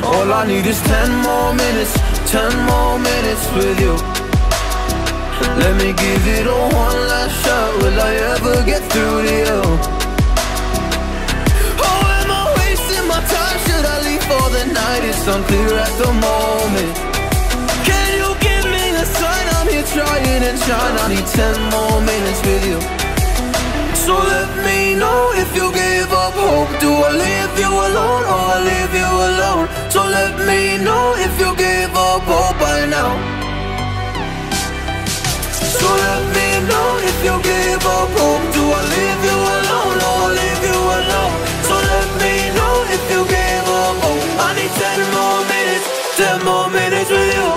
All I need is 10 more minutes, 10 more minutes with you. Let me give it a one last shot. Will I ever get through to you? Oh, am I wasting my time? Should I leave for the night? It's unclear at the moment. Can you give me a sign? I'm here trying and trying. I need 10 more minutes with you. So let me know if you gave up hope. Do I leave you alone or I leave you alone? So let me know if you gave up hope by now. So let me know if you gave up hope. Do I leave you alone or I leave you alone? So let me know if you gave up hope. I need 10 more minutes, 10 more minutes with you.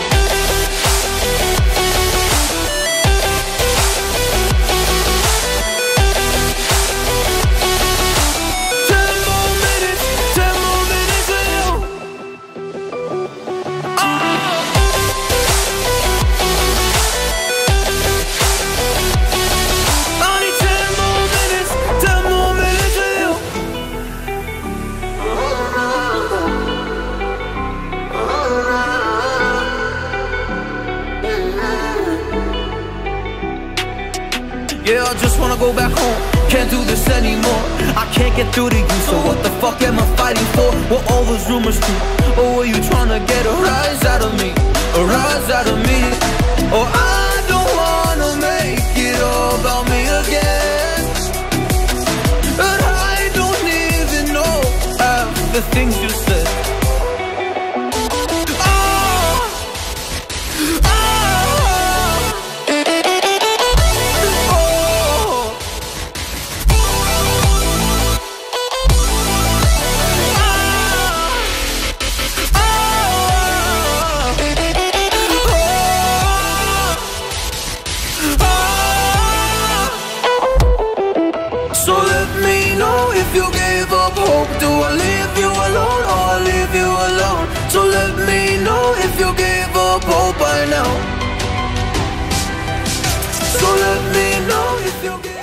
Yeah, I just wanna go back home. Can't do this anymore. I can't get through to you, so what the fuck am I fighting for? Were all those rumors true? Or were you trying to get a rise out of me? A rise out of me? Or I don't wanna make it all about me again. And I don't even know half the things you said. So let me know if you gave up hope. Do I leave you alone or I leave you alone? So let me know if you gave up hope by now. So let me know if you gave